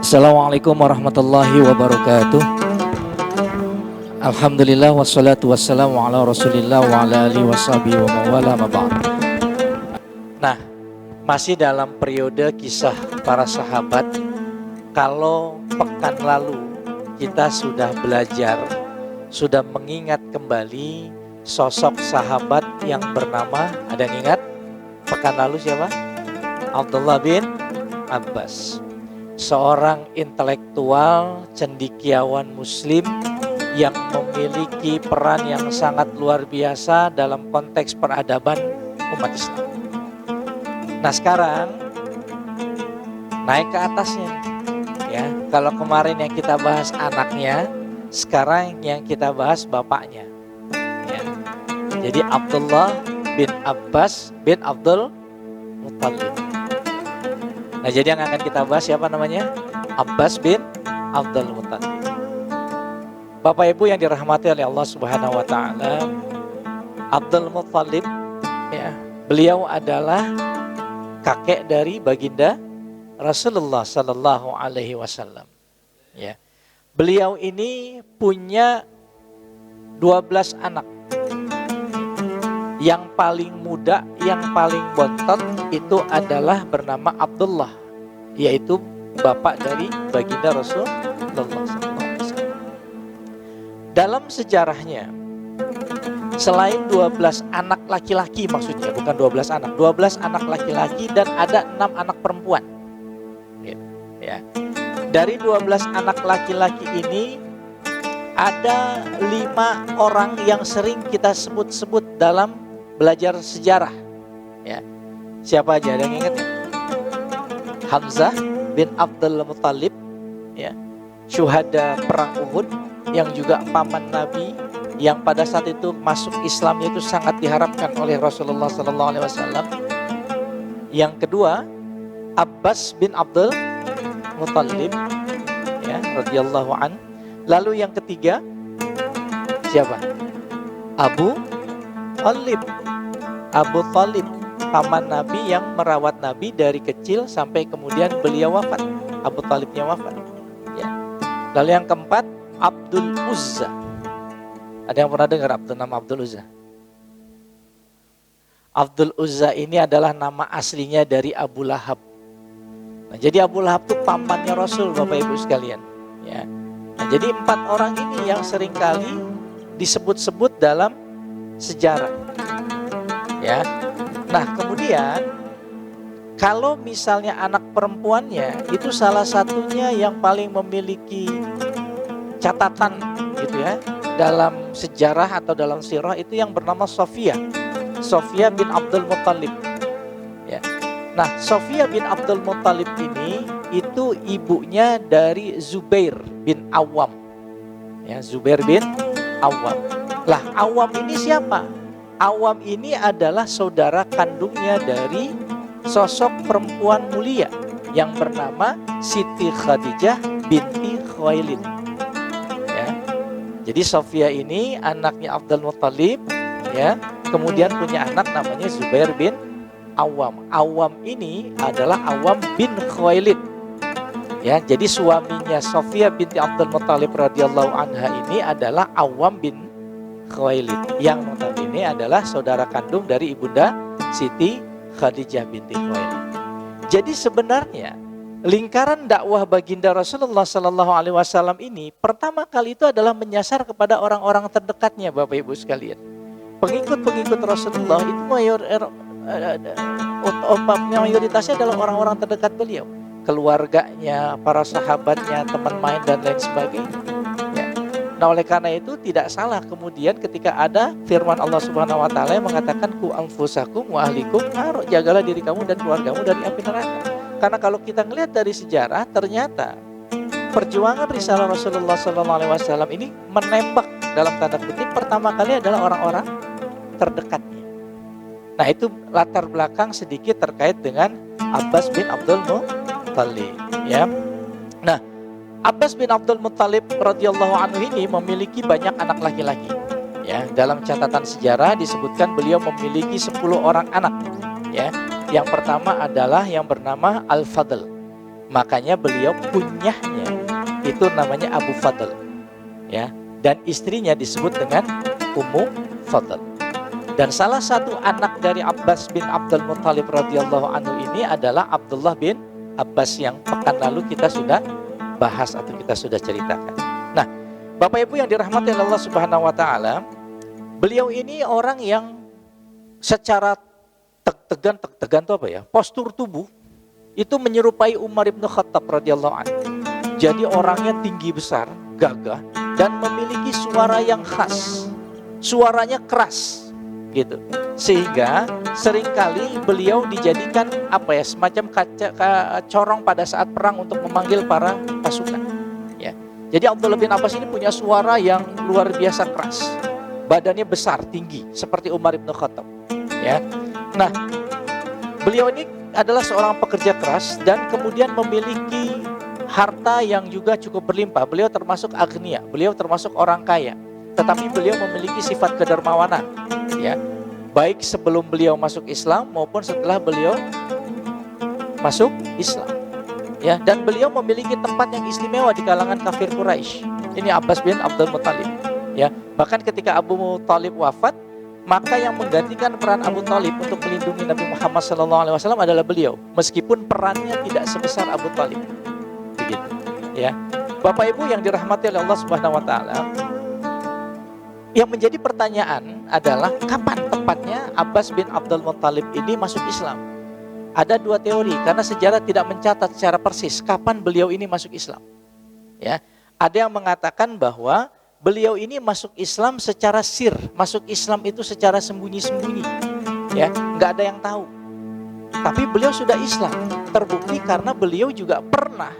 Assalamualaikum warahmatullahi wabarakatuh. Alhamdulillah wassalatu wassalamu ala rasulillah wa ala alihi washabihi wa mawala maba'd. Nah, masih dalam periode kisah para sahabat. Kalau pekan lalu kita sudah belajar, sudah mengingat kembali sosok sahabat yang bernama, ada yang ingat? Pekan lalu siapa? Abdullah bin Abbas. Seorang intelektual cendekiawan muslim yang memiliki peran yang sangat luar biasa dalam konteks peradaban umat Islam. Nah, sekarang naik ke atasnya, ya. Kalau kemarin yang kita bahas anaknya, sekarang yang kita bahas bapaknya, ya. Jadi Abdullah bin Abbas bin Abdul Muttalib. Nah, jadi yang akan kita bahas siapa namanya? Abbas bin Abdul Muttalib. Bapak Ibu yang dirahmati oleh Allah Subhanahu wa taala, Abdul Muttalib, ya, beliau adalah kakek dari baginda Rasulullah sallallahu alaihi wasallam. Ya. Beliau ini punya 12 anak. Yang paling muda, yang paling bontot itu adalah bernama Abdullah, yaitu bapak dari baginda Rasulullah SAW. Dalam sejarahnya, selain 12 anak laki-laki, maksudnya bukan 12 anak, 12 anak laki-laki dan ada 6 anak perempuan. Ya. Dari 12 anak laki-laki ini ada 5 orang yang sering kita sebut-sebut dalam belajar sejarah, ya. Siapa aja, ada yang ingat? Hamzah bin Abdul Muttalib, ya, syuhada perang Uhud, yang juga paman Nabi, yang pada saat itu masuk Islamnya itu sangat diharapkan oleh Rasulullah SAW. Yang kedua, Abbas bin Abdul Muttalib, ya, radhiyallahu an. Lalu yang ketiga, siapa? Abu Talib. Abu Talib, paman Nabi yang merawat Nabi dari kecil sampai kemudian beliau wafat. Abu Talibnya wafat. Ya. Lalu yang keempat, Abdul Uzza. Ada yang pernah dengar nama Abdul Uzza? Abdul Uzza ini adalah nama aslinya dari Abu Lahab. Nah, jadi Abu Lahab itu pamannya Rasul, Bapak Ibu sekalian. Ya. Nah, jadi 4 orang ini yang seringkali disebut-sebut dalam sejarah, ya. Nah, kemudian kalau misalnya anak perempuannya itu salah satunya yang paling memiliki catatan gitu ya dalam sejarah atau dalam sirah, itu yang bernama Sofia bin Abdul Muttalib, ya. Nah, Sofia bin Abdul Muttalib ini itu ibunya dari Zubair bin Awam, ya, Zubair bin Awam. Lah, Awam ini siapa? Awam ini adalah saudara kandungnya dari sosok perempuan mulia yang bernama Siti Khadijah binti Khuwailid, ya. Jadi Sofia ini anaknya Abdul Muttalib, ya. Kemudian punya anak namanya Zubair bin Awam. Awam ini adalah Awam bin Khuwailid, ya. Jadi suaminya Sofia binti Abdul Muttalib radhiyallahu anha ini adalah Awam bin Khuwailid, yang notabene adalah saudara kandung dari ibunda Siti Khadijah binti Khuwailid. Jadi sebenarnya lingkaran dakwah baginda Rasulullah Sallallahu Alaihi Wasallam ini pertama kali itu adalah menyasar kepada orang-orang terdekatnya, Bapak Ibu sekalian. Pengikut-pengikut Rasulullah itu mayoritasnya adalah orang-orang terdekat beliau, keluarganya, para sahabatnya, teman main dan lain sebagainya. Nah, oleh karena itu tidak salah kemudian ketika ada firman Allah Subhanahu wa taala yang mengatakan ku anfusakum wa ahlikum nar, jagalah diri kamu dan keluargamu dari api neraka. Karena kalau kita ngelihat dari sejarah, ternyata perjuangan risalah Rasulullah SAW ini menembak dalam tanda kutip pertama kali adalah orang-orang terdekatnya. Nah, itu latar belakang sedikit terkait dengan Abbas bin Abdul Muttalib, ya. Nah, Abbas bin Abdul Muttalib radhiyallahu anhu ini memiliki banyak anak laki-laki, ya. Dalam catatan sejarah disebutkan beliau memiliki 10 orang anak, ya. Yang pertama adalah yang bernama Al-Fadl. Makanya beliau kunyahnya itu namanya Abu Fadl, ya. Dan istrinya disebut dengan Ummu Fadl. Dan salah satu anak dari Abbas bin Abdul Muthalib radhiyallahu anhu ini adalah Abdullah bin Abbas yang pekan lalu kita sudah bahas atau kita sudah ceritakan. Nah, Bapak Ibu yang dirahmati Allah Subhanahu wa taala, beliau ini orang yang secara tegan itu apa ya? Postur tubuh itu menyerupai Umar bin Khattab radhiyallahu anhu. Jadi orangnya tinggi besar, gagah, dan memiliki suara yang khas. Suaranya keras, gitu. Sehingga seringkali beliau dijadikan apa ya, semacam corong pada saat perang untuk memanggil para pasukan. Ya. Jadi Abdullah bin Abbas ini punya suara yang luar biasa keras. Badannya besar, tinggi, seperti Umar bin Khattab. Ya. Nah, beliau ini adalah seorang pekerja keras dan kemudian memiliki harta yang juga cukup berlimpah. Beliau termasuk agnia, beliau termasuk orang kaya. Tetapi beliau memiliki sifat kedermawanan, ya. Baik sebelum beliau masuk Islam maupun setelah beliau masuk Islam. Ya, dan beliau memiliki tempat yang istimewa di kalangan kafir Quraisy. Ini Abbas bin Abdul Muthalib, ya. Bahkan ketika Abu Thalib wafat, maka yang menggantikan peran Abu Thalib untuk melindungi Nabi Muhammad SAW adalah beliau, meskipun perannya tidak sebesar Abu Thalib. Begitu, ya. Bapak Ibu yang dirahmati oleh Allah Subhanahu wa taala, yang menjadi pertanyaan adalah kapan tepatnya Abbas bin Abdul Muthalib ini masuk Islam? Ada dua teori karena sejarah tidak mencatat secara persis kapan beliau ini masuk Islam. Ya, ada yang mengatakan bahwa beliau ini masuk Islam secara sir, masuk Islam itu secara sembunyi-sembunyi, ya, nggak ada yang tahu. Tapi beliau sudah Islam, terbukti karena beliau juga pernah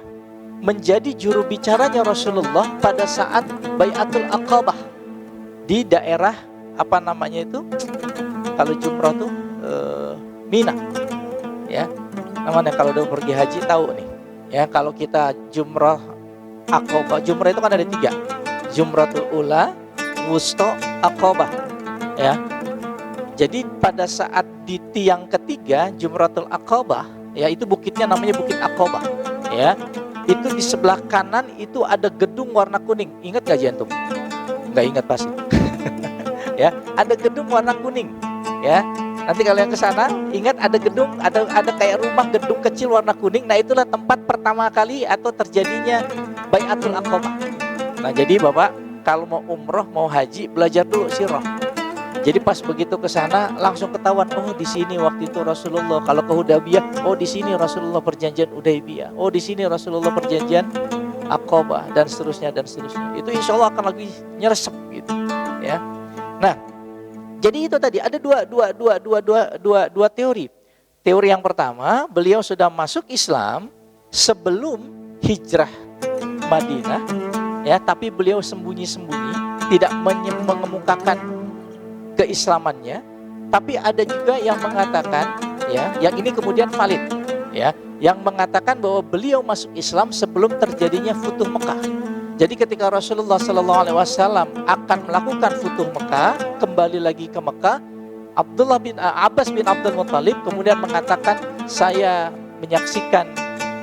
menjadi juru bicaranya Rasulullah pada saat Bai'atul Aqabah di daerah apa namanya itu, kalau jumrah tuh Mina, ya. Namanya kalau udah pergi haji tahu nih, ya. Kalau kita jumrah Aqabah, jumrah itu kan ada 3. Jumratul Ula, Wusta, Aqabah, ya. Jadi pada saat di tiang ketiga Jumratul Aqabah, ya, itu bukitnya namanya Bukit Aqabah, ya. Itu di sebelah kanan itu ada gedung warna kuning. Ingat gak jantung? Nggak ingat pasti. Ya, ada gedung warna kuning, ya. Nanti kalau yang ke sana ingat ada gedung, ada kayak rumah gedung kecil warna kuning. Nah, itulah tempat pertama kali atau terjadinya Bai'atul Aqabah. Nah, jadi Bapak kalau mau umroh, mau haji, belajar dulu sirah. Jadi pas begitu ke sana langsung ketahuan, oh di sini waktu itu Rasulullah. Kalau ke Hudaybiyah, oh di sini Rasulullah perjanjian Hudaybiyah. Oh di sini Rasulullah perjanjian Aqabah, dan seterusnya dan seterusnya. Itu insya Allah akan lagi nyeresep gitu, ya. Nah, jadi itu tadi ada dua teori. Teori yang pertama, beliau sudah masuk Islam sebelum hijrah Madinah, ya, tapi beliau sembunyi-sembunyi, tidak mengemukakan keislamannya. Tapi ada juga yang mengatakan, ya, yang ini kemudian valid, ya, yang mengatakan bahwa beliau masuk Islam sebelum terjadinya Futuh Mekah. Jadi ketika Rasulullah SAW akan melakukan Futuh Mekah, kembali lagi ke Mekah, Abbas bin Abdul Muthalib kemudian mengatakan, saya menyaksikan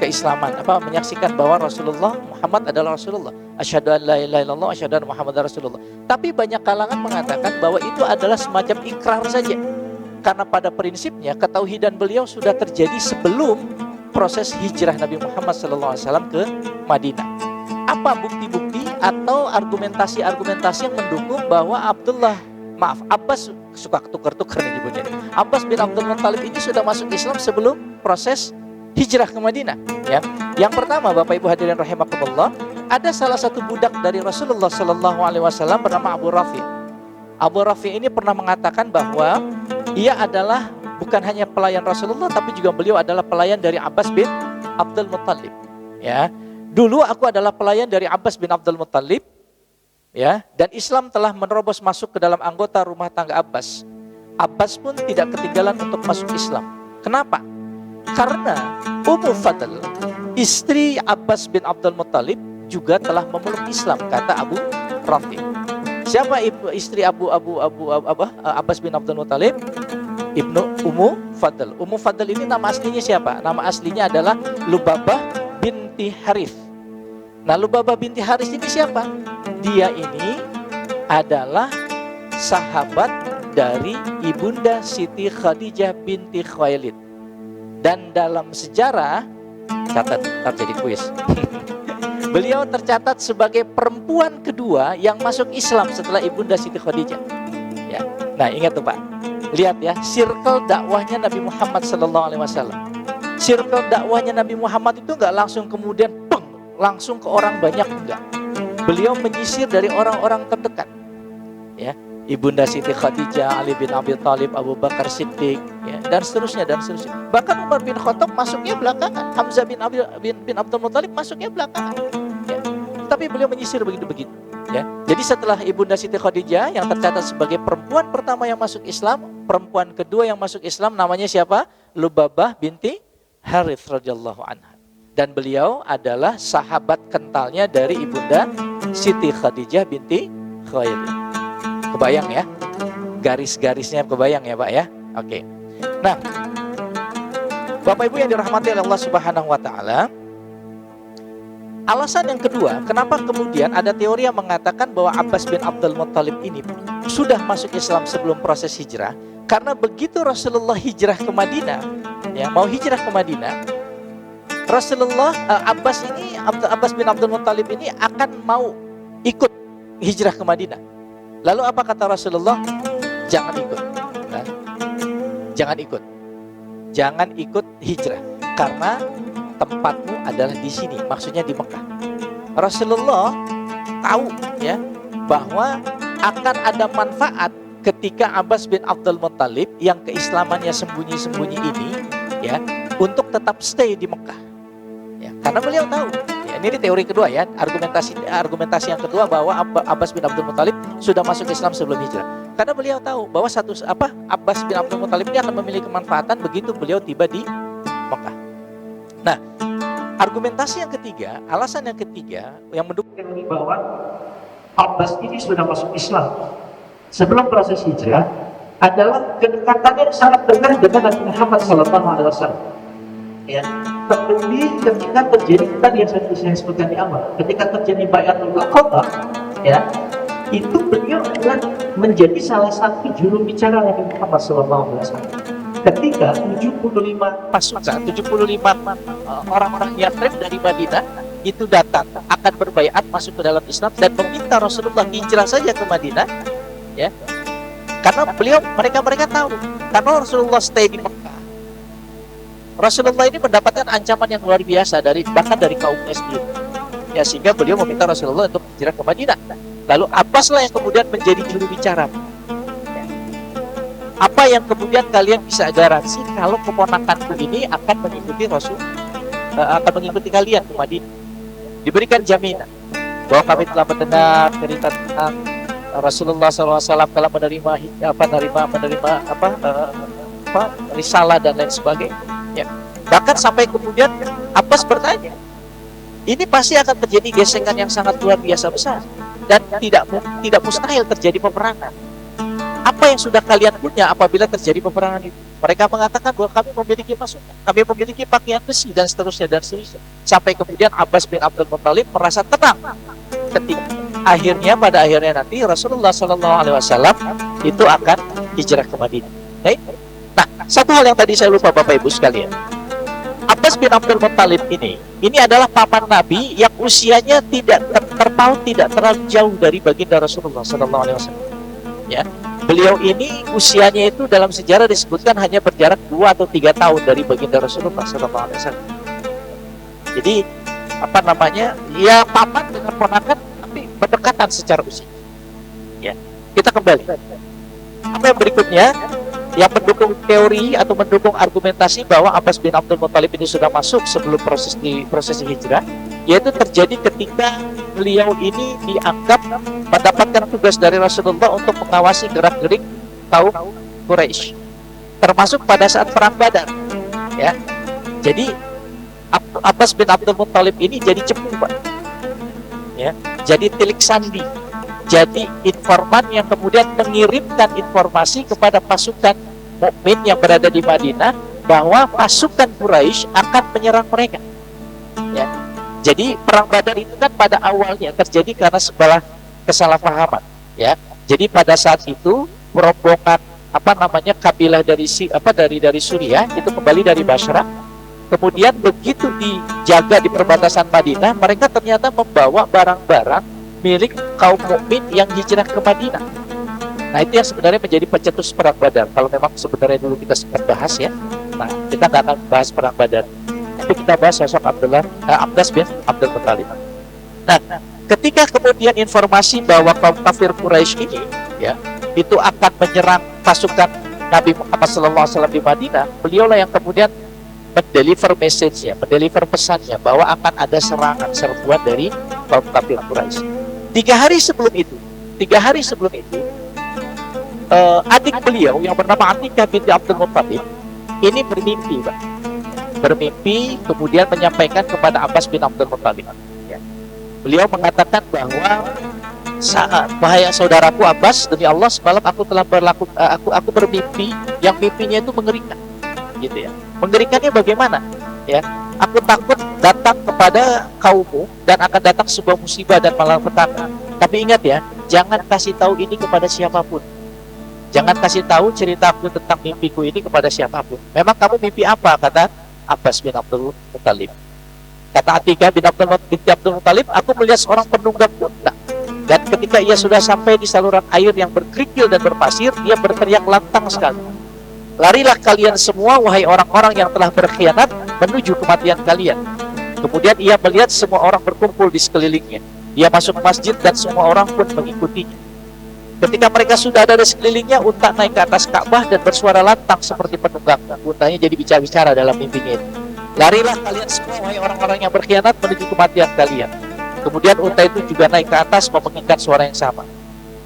keislaman, menyaksikan bahwa Rasulullah Muhammad adalah Rasulullah. Asyhadu an la ilaha illallah, asyhadu anna Muhammadar Rasulullah. Tapi banyak kalangan mengatakan bahwa itu adalah semacam ikrar saja. Karena pada prinsipnya ketauhidan beliau sudah terjadi sebelum proses hijrah Nabi Muhammad SAW ke Madinah. Apa bukti-bukti atau argumentasi-argumentasi yang mendukung bahwa Abbas, suka tukar-tukar nih nyebutnya, Abbas bin Abdul Muthalib ini sudah masuk Islam sebelum proses hijrah ke Madinah, ya. Yang pertama, Bapak Ibu hadirin rahimakumullah, ada salah satu budak dari Rasulullah SAW bernama Abu Rafi. Abu Rafi ini pernah mengatakan bahwa ia adalah bukan hanya pelayan Rasulullah, tapi juga beliau adalah pelayan dari Abbas bin Abdul Muthalib, ya. Dulu aku adalah pelayan dari Abbas bin Abdul Muthalib, ya, dan Islam telah menerobos masuk ke dalam anggota rumah tangga Abbas. Abbas pun tidak ketinggalan untuk masuk Islam. Kenapa? Karena Ummu Fadl, istri Abbas bin Abdul Muthalib, juga telah memeluk Islam, kata Abu Rafi. Siapa istri Abbas bin Abdul Muthalib? Ibnu Ummu Fadl. Ummu Fadl ini nama aslinya siapa? Nama aslinya adalah Lubabah binti Harith. Nah, Lubabah binti Harith ini siapa? Dia ini adalah sahabat dari Ibunda Siti Khadijah binti Khuwailid. Dan dalam sejarah, catat, terjadi kuis. Beliau tercatat sebagai perempuan kedua yang masuk Islam setelah Ibunda Siti Khadijah. Ya. Nah, ingat tuh Pak. Lihat ya, circle dakwahnya Nabi Muhammad SAW. Circle dakwahnya Nabi Muhammad itu nggak langsung kemudian langsung ke orang banyak, enggak. Beliau menyisir dari orang-orang terdekat. Ya, Ibunda Siti Khadijah, Ali bin Abi Thalib, Abu Bakar Siddiq, ya, dan seterusnya dan seterusnya. Bahkan Umar bin Khattab masuknya belakangan, Hamzah bin Abdul Muthalib masuknya belakangan. Ya. Tapi beliau menyisir begitu-begitu. Ya. Jadi setelah Ibunda Siti Khadijah yang tercatat sebagai perempuan pertama yang masuk Islam, perempuan kedua yang masuk Islam namanya siapa? Lubabah binti Harith radhiyallahu anha. Dan beliau adalah sahabat kentalnya dari Ibunda Siti Khadijah binti Khuwailid. Kebayang ya? Garis-garisnya kebayang ya Pak ya? Oke. Nah, Bapak Ibu yang dirahmati oleh Allah Subhanahu wa taala, alasan yang kedua, kenapa kemudian ada teori yang mengatakan bahwa Abbas bin Abdul Muthalib ini sudah masuk Islam sebelum proses hijrah, karena begitu Rasulullah hijrah ke Madinah, ya, mau hijrah ke Madinah, Rasulullah Abbas bin Abdul Muthalib ini akan mau ikut hijrah ke Madinah. Lalu apa kata Rasulullah? Jangan ikut. Nah, jangan ikut hijrah, karena tempatmu adalah di sini, maksudnya di Mekah. Rasulullah tahu ya bahwa akan ada manfaat ketika Abbas bin Abdul Muthalib yang keislamannya sembunyi-sembunyi ini ya untuk tetap stay di Mekah. Ya, karena beliau tahu. Ya, ini teori kedua ya, argumentasi yang kedua bahwa Abbas bin Abdul Muthalib sudah masuk Islam sebelum hijrah. Karena beliau tahu bahwa Abbas bin Abdul Muthalib ini akan memiliki kemanfaatan begitu beliau tiba di Mekah. Nah, argumentasi yang ketiga, alasan yang ketiga yang mendukung bahwa Abbas ini sudah masuk Islam sebelum proses hijrah adalah kedekatannya sangat dekat dengan Nabi Muhammad SAW. Ya, terlebih ketika terjadi tadi yang saya sebutkan di awal, ketika terjadi Bai'atul Aqabah, ya, itu beliau adalah menjadi salah satu juru bicara Nabi Muhammad SAW. Ketika 75 pasukan, 75 orang-orang Yathrib dari Madinah itu datang akan berbaiat masuk ke dalam Islam dan meminta Rasulullah hijrah saja ke Madinah, ya, karena mereka tahu karena Rasulullah stay di Mekah. Rasulullah ini mendapatkan ancaman yang luar biasa bahkan dari kaumnya sendiri. Ya, sehingga beliau meminta Rasulullah untuk hijrah ke Madinah. Lalu Abbas lah yang kemudian menjadi juru bicara. Ya. Apa yang kemudian kalian bisa garansi kalau keponakanku ini akan mengikuti akan mengikuti kalian ke Madinah? Diberikan jaminan bahwa kami telah mendengar cerita tentang Rasulullah SAW telah menerima risalah dan lain sebagainya. Ya. Bahkan sampai kemudian Abbas bertanya, ini pasti akan terjadi gesekan yang sangat luar biasa besar dan tidak mustahil terjadi peperangan. Apa yang sudah kalian punya apabila terjadi peperangan itu? Mereka mengatakan bahwa kami memiliki pasukan, kami memiliki pakaian besi dan seterusnya. Sampai kemudian Abbas bin Abdul Muthalib merasa tenang ketika pada akhirnya nanti Rasulullah SAW itu akan hijrah ke Madinah. Nah, satu hal yang tadi saya lupa Bapak Ibu sekalian, Abbas bin Abdul Muthalib ini adalah paman Nabi yang usianya tidak terpaut, tidak terlalu jauh dari baginda Rasulullah SAW. Ya, beliau ini usianya itu dalam sejarah disebutkan hanya berjarak 2 atau 3 tahun dari baginda Rasulullah SAW. Jadi ya paman dengan ponakan tapi berdekatan secara usia. Ya, kita kembali. Apa yang berikutnya? Yang mendukung teori atau mendukung argumentasi bahwa Abbas bin Abdul Muthalib ini sudah masuk sebelum proses hijrah, yaitu terjadi ketika beliau ini dianggap mendapatkan tugas dari Rasulullah untuk mengawasi gerak-gerik kaum Quraisy, termasuk pada saat perang Badar. Ya, jadi Abbas bin Abdul Muthalib ini jadi cepu, Pak. Ya, jadi tilik sandi. Jadi informan yang kemudian mengirimkan informasi kepada pasukan mukmin yang berada di Madinah bahwa pasukan Quraisy akan menyerang mereka. Ya. Jadi perang Badar itu kan pada awalnya terjadi karena sebuah kesalahpahaman, ya. Jadi pada saat itu rombongan kabilah dari Suriah itu kembali dari Basra. Kemudian begitu dijaga di perbatasan Madinah, mereka ternyata membawa barang-barang milik kaum mukmin yang hijrah ke Madinah. Nah, itu yang sebenarnya menjadi pencetus perang Badar. Kalau memang sebenarnya dulu kita sempat bahas, ya. Nah, kita nggak akan bahas perang Badar. Tapi kita bahas sosok Abbas bin Abdul Muthalib. Nah, ketika kemudian informasi bahwa kaum kafir Quraisy ini, ya, itu akan menyerang pasukan Nabi Muhammad SAW di Madinah, beliaulah yang kemudian mendeliver message-nya, mendeliver pesannya bahwa akan ada serangan serbuan dari kaum kafir Quraisy. 3 hari sebelum itu, adik beliau yang bernama Atikah binti Abdul Muthalib ini bermimpi, Pak. Bermimpi kemudian menyampaikan kepada Abbas bin Abdul Muthalib, ya. Beliau mengatakan bahwa bahaya saudaraku Abbas, demi Allah semalam aku telah aku bermimpi yang mimpinya itu mengerikan, gitu ya. Mengerikannya bagaimana? Ya, aku takut datang kepada kaummu dan akan datang sebuah musibah dan malapetaka. Tapi ingat ya, jangan kasih tahu ini kepada siapapun. Jangan kasih tahu ceritaku tentang mimpiku ini kepada siapapun. Memang kamu mimpi apa? Kata Abbas bin Abdul Muthalib. Kata Atikah binti Abdul Muthalib, aku melihat seorang penunggang unta. Dan ketika ia sudah sampai di saluran air yang berkerikil dan berpasir, ia berteriak lantang sekali. Larilah kalian semua, wahai orang-orang yang telah berkhianat, menuju kematian kalian. Kemudian ia melihat semua orang berkumpul di sekelilingnya. Ia masuk masjid dan semua orang pun mengikutinya. Ketika mereka sudah ada di sekelilingnya, unta naik ke atas Ka'bah dan bersuara lantang seperti penunggang. Untanya jadi bicara-bicara dalam mimpinya itu. Larilah kalian semua, wahai orang-orang yang berkhianat, menuju kematian kalian. Kemudian unta itu juga naik ke atas memengikat suara yang sama.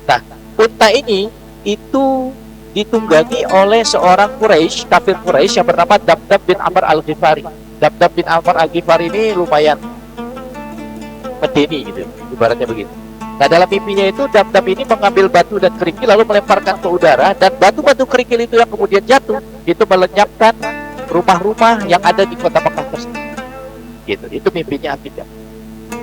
Nah, unta ini itu ditunggangi oleh seorang Quraisy, kafir Quraisy yang bernama Dabdab bin Amr al-Ghifari. Dabdab bin Amr al-Ghifari ini lumayan medeni gitu, ibaratnya begitu. Nah, dalam mimpinya itu Dabdab ini mengambil batu dan kerikil lalu melemparkan ke udara, dan batu-batu kerikil itu yang kemudian jatuh itu melenyapkan rumah-rumah yang ada di kota Mekah tersebut. Gitu. Itu mimpinya Atikah.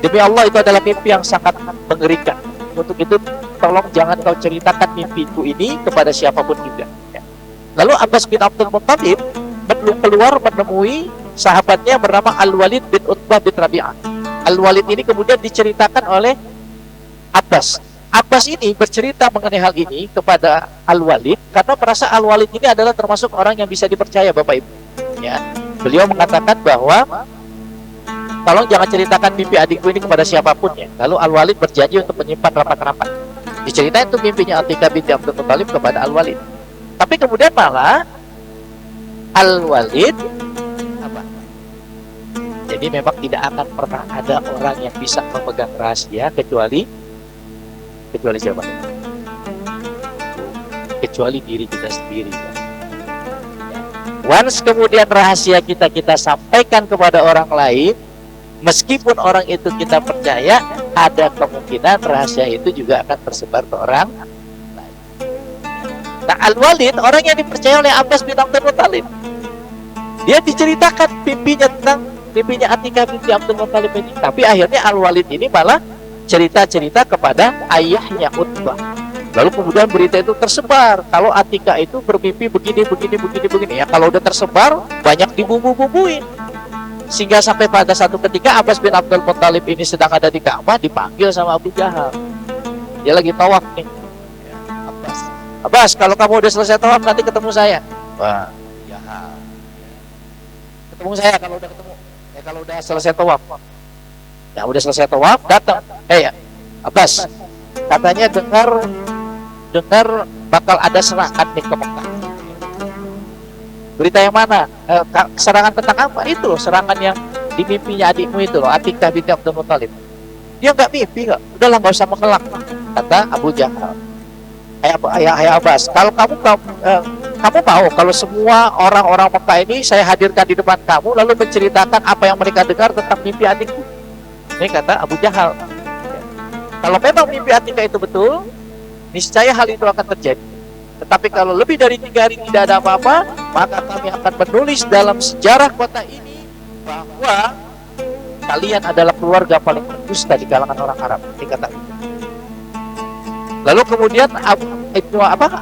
Demi Allah, itu adalah mimpi yang sangat mengerikan. Untuk itu tolong jangan kau ceritakan mimpiku ini kepada siapapun juga, ya. Lalu Abbas bin Abdul Muthalib keluar menemui sahabatnya bernama Al-Walid bin Utbah bin Rabi'ah. Al-Walid ini kemudian diceritakan oleh Abbas. Abbas ini bercerita mengenai hal ini kepada Al-Walid karena merasa Al-Walid ini adalah termasuk orang yang bisa dipercaya, Bapak Ibu, ya. Beliau mengatakan bahwa tolong jangan ceritakan mimpi adikku ini kepada siapapun, ya. Lalu Al-Walid berjanji untuk menyimpan rapat-rapat. Diceritain tuh mimpinya Atikah binti Abdul Muthalib kepada Al-Walid. Tapi kemudian malah Al-Walid jadi memang tidak akan pernah ada orang yang bisa memegang rahasia kecuali siapa? Kecuali diri kita sendiri, ya. Once kemudian rahasia kita sampaikan kepada orang lain, meskipun orang itu kita percaya, ada kemungkinan rahasia itu juga akan tersebar ke orang lain. Nah, Al-Walid orang yang dipercaya oleh Abbas bin Abdul Muthalib. Dia diceritakan mimpinya Atikah binti Abdul Muthalib ini. Tapi akhirnya Al-Walid ini malah cerita-cerita kepada ayahnya Utbah. Lalu kemudian berita itu tersebar kalau Atikah itu bermimpi begini. Ya, kalau udah tersebar banyak dibumbu-bumbuin. Sehingga sampai pada satu ketika Abbas bin Abdul Muthalib ini sedang ada di Ka'bah, dipanggil sama Abu Jahal. Dia lagi tawaf nih. Abbas, kalau kamu udah selesai tawaf nanti ketemu saya. Wah, Jahal. Ketemu saya kalau udah ketemu. Ya, kalau udah selesai tawaf. Ya, udah selesai tawaf, datang. Abbas, katanya dengar bakal ada serangan nih ke Mekah. Berita yang mana? Serangan tentang apa? Itu loh, serangan yang di mimpinya adikmu itu loh, Atikah binti Abdul Muthalib. Dia nggak mimpi kok. Udahlah, nggak usah mengelak, kata Abu Jahal. Hai Abbas, kalau kamu mau kalau semua orang-orang Mekah ini saya hadirkan di depan kamu lalu menceritakan apa yang mereka dengar tentang mimpi adikku. Ini kata Abu Jahal. Kalau memang mimpi Atikah itu betul, niscaya hal itu akan terjadi. Tetapi kalau lebih dari 3 hari tidak ada apa-apa, maka kami akan menulis dalam sejarah kota ini bahwa kalian adalah keluarga paling berdusta di kalangan orang Arab. Dikatakan. Lalu kemudian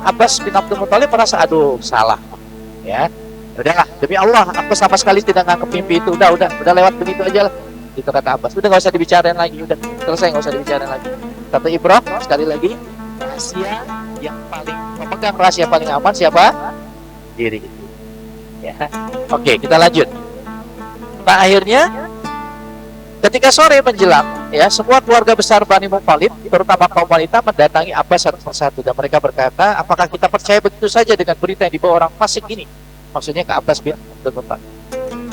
Abbas bin Abdul Muthalib merasa, aduh salah, ya. Udahlah, demi Allah, aku sama sekali tidak nganggep mimpi itu. Udah lewat begitu aja lah. Itu kata Abbas. Udah nggak usah dibicarain lagi. Udah selesai, nggak usah dibicarain lagi. Kata Ibrahim sekali lagi, rahasia yang paling memegang rahasia paling aman siapa? Diri. Ya. Oke, kita lanjut. Nah akhirnya ketika sore menjelang, ya semua keluarga besar Bani Muthalib, terutama kaum wanita, mendatangi Abbas satu persatu dan mereka berkata, apakah kita percaya begitu saja dengan berita yang dibawa orang fasik ini? Maksudnya ke Abbas bin Abdul Muthalib,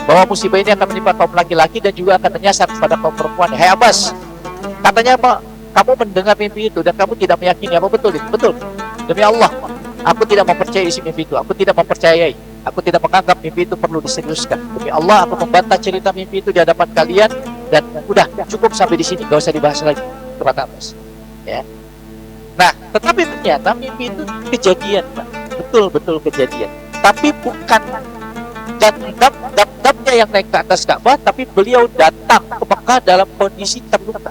bahwa musibah ini akan menimpa kaum laki-laki dan juga akan menyasar kepada kaum perempuan. Hai Abbas, katanya apa? Kamu mendengar mimpi itu dan kamu tidak meyakini apa betul itu? Betul. Demi Allah, aku tidak mempercayai isi mimpi itu. Aku tidak mempercayai. Aku tidak menganggap mimpi itu perlu diseriuskan. Demi Allah, aku membantah cerita mimpi itu di hadapan kalian dan udah cukup sampai di sini, gak usah dibahas lagi. Kata Abbas. Ya. Nah, tetapi ternyata mimpi itu kejadian, Pak. Betul-betul kejadian. Tapi bukan dap-dapnya yang naik ke atas Ka'bah, tapi beliau datang ke Mekah dalam kondisi terluka.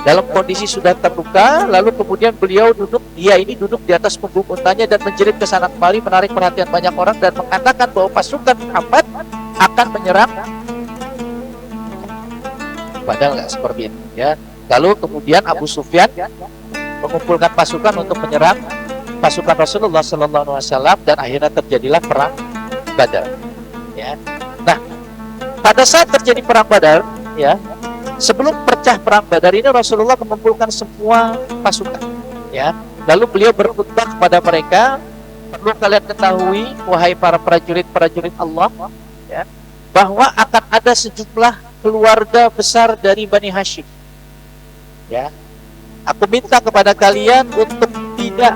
Dalam kondisi sudah terluka, lalu kemudian beliau duduk di atas punggung untanya dan menjerit ke sana kemari, menarik perhatian banyak orang dan mengatakan bahwa pasukan Muhammad akan menyerang. Padahal nggak seperti itu, ya. Lalu kemudian Abu Sufyan mengumpulkan pasukan untuk menyerang pasukan Rasulullah Sallallahu Alaihi Wasallam dan akhirnya terjadilah perang Badar. Ya. Nah, pada saat terjadi perang Badar, ya, sebelum pecah perang Badar ini Rasulullah mengumpulkan semua pasukan, ya. Lalu beliau berkhutbah kepada mereka, perlu kalian ketahui, wahai para prajurit-prajurit Allah, ya, bahwa akan ada sejumlah keluarga besar dari Bani Hashim. Ya, aku minta kepada kalian untuk tidak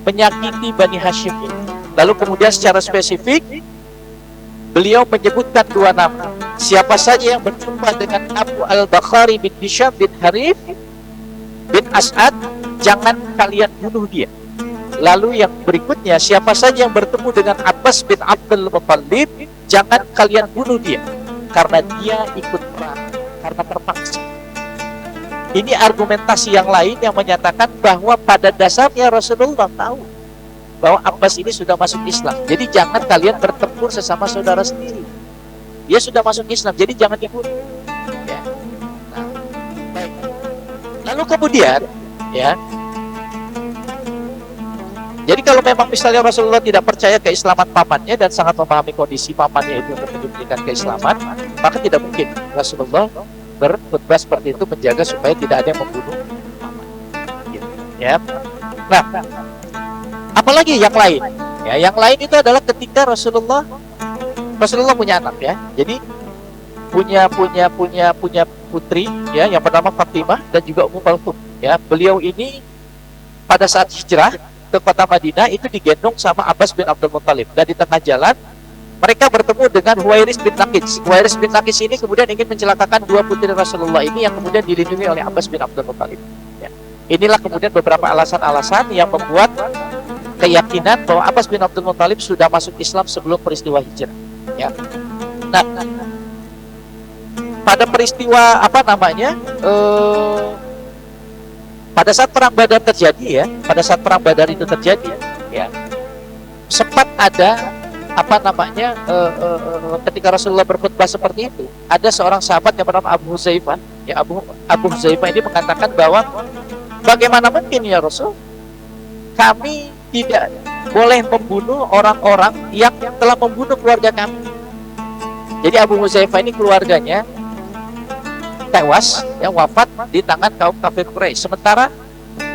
menyakiti Bani Hashim ini. Lalu kemudian secara spesifik beliau menyebutkan dua nama. Siapa saja yang berjumpa dengan Abu Al-Bakhari bin Hisham bin Harith bin As'ad, jangan kalian bunuh dia. Lalu yang berikutnya, siapa saja yang bertemu dengan Abbas bin Abdul Muthalib, jangan kalian bunuh dia, karena dia ikut perang, karena terpaksa. Ini argumentasi yang lain yang menyatakan bahwa pada dasarnya Rasulullah tahu bahwa Abbas ini sudah masuk Islam. Jadi jangan kalian bertempur sesama saudara sendiri. Dia sudah masuk Islam, jadi jangan dibunuh. Ya. Nah, baik. Lalu kemudian, ya. Jadi kalau memang misalnya Rasulullah tidak percaya keislaman pamannya dan sangat memahami kondisi pamannya itu untuk memberikan keislaman, maka tidak mungkin Rasulullah berkhutbah seperti itu menjaga supaya tidak ada yang membunuh paman. Gitu, ya. Nah, apalagi yang lain? Ya, yang lain itu adalah ketika Rasulullah punya anak, ya. Jadi punya putri, ya, yang bernama Fatimah dan juga Ummu Kulthum, ya. Beliau ini pada saat hijrah ke kota Madinah itu digendong sama Abbas bin Abdul Muthalib, dan di tengah jalan mereka bertemu dengan Huwairis bin Naqis. Huwairis bin Naqis ini kemudian ingin mencelakakan dua putri Rasulullah ini yang kemudian dilindungi oleh Abbas bin Abdul Muthalib. Ya. Inilah kemudian beberapa alasan-alasan yang membuat keyakinan bahwa Abbas bin Abdul Muthalib sudah masuk Islam sebelum peristiwa hijrah. Ya. Nah, pada peristiwa pada saat perang Badar terjadi, ya, pada saat perang Badar itu terjadi, ya, sempat ada ketika Rasulullah berkhutbah seperti itu, ada seorang sahabat yang bernama Abu Huzaifah, ya, Abu Huzaifah ini mengatakan bahwa bagaimana mungkin ya Rasul, kami tidak boleh membunuh orang-orang yang telah membunuh keluarga kami. Jadi Abu Huzaifah ini keluarganya tewas, yang wafat di tangan kaum kafir Quraisy. Sementara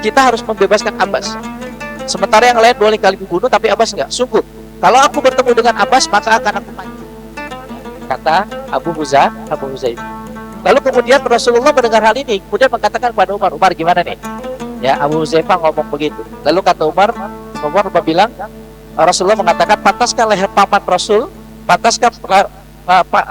kita harus membebaskan Abbas. Sementara yang lain boleh kali dibunuh, tapi Abbas enggak. Sungguh, kalau aku bertemu dengan Abbas, maka akan aku mati, kata Abu Huzaifah. Lalu kemudian Rasulullah mendengar hal ini, kemudian mengatakan kepada Umar, gimana nih? Ya, Abu Huzaifah ngomong begitu. Lalu kata Umar bilang, Rasulullah mengatakan, pantaskah leher paman Rasul, pantaskah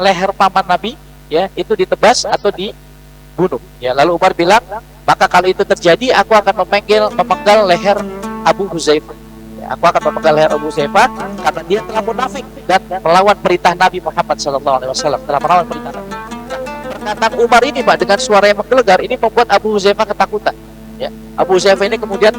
leher paman Nabi, ya, itu ditebas atau dibunuh? Ya, lalu Umar bilang, maka kalau itu terjadi, aku akan memenggal leher Abu Huzaifah. Ya, aku akan memenggal leher Abu Huzaifah karena dia telah munafik dan melawan perintah Nabi Muhammad SAW, telah melawan perintah Nabi. Perkataan Umar ini Pak dengan suara yang menggelegar ini membuat Abu Huzaifah ketakutan. Ya, Abu Huzaifah ini kemudian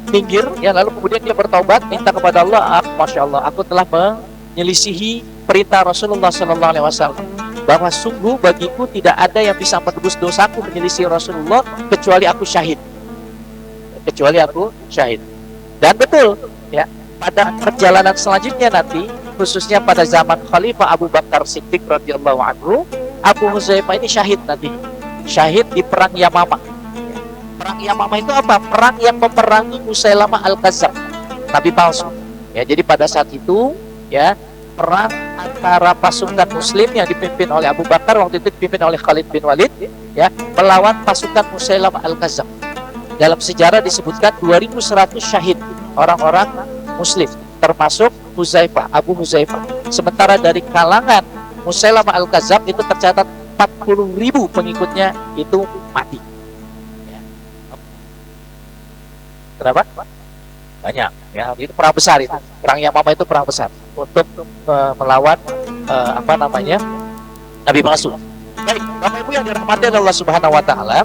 minggir, ya, lalu kemudian dia bertaubat, minta kepada Allah, Masya Allah, aku telah menyelisihi perintah Rasulullah Sallallahu Alaihi Wasallam, bahwa sungguh bagiku tidak ada yang bisa menebus dosaku menyelisih Rasulullah kecuali aku syahid, Dan betul, ya, pada perjalanan selanjutnya nanti, khususnya pada zaman Khalifah Abu Bakar Siddiq radhiyallahu anhu, Abu Huzaifah ini syahid di perang Yamamah. Perang Yamamah itu apa? Perang yang memerangi Musailamah Al-Kadzdzab, nabi palsu. Ya, jadi pada saat itu, ya, perang antara pasukan Muslim yang dipimpin oleh Abu Bakar, waktu itu dipimpin oleh Khalid bin Walid, ya, melawan pasukan Musailamah Al-Kadzdzab. Dalam sejarah disebutkan 2100 syahid orang-orang Muslim, termasuk Abu Huzaifah. Sementara dari kalangan Musailamah Al-Kadzdzab itu tercatat 40.000 pengikutnya itu mati. Kenapa? Banyak, ya, itu perang besar itu. Perang Yamamah itu perang besar untuk melawan nabi palsu. Baik, Bapak Ibu yang dirahmati Allah Subhanahu wa taala.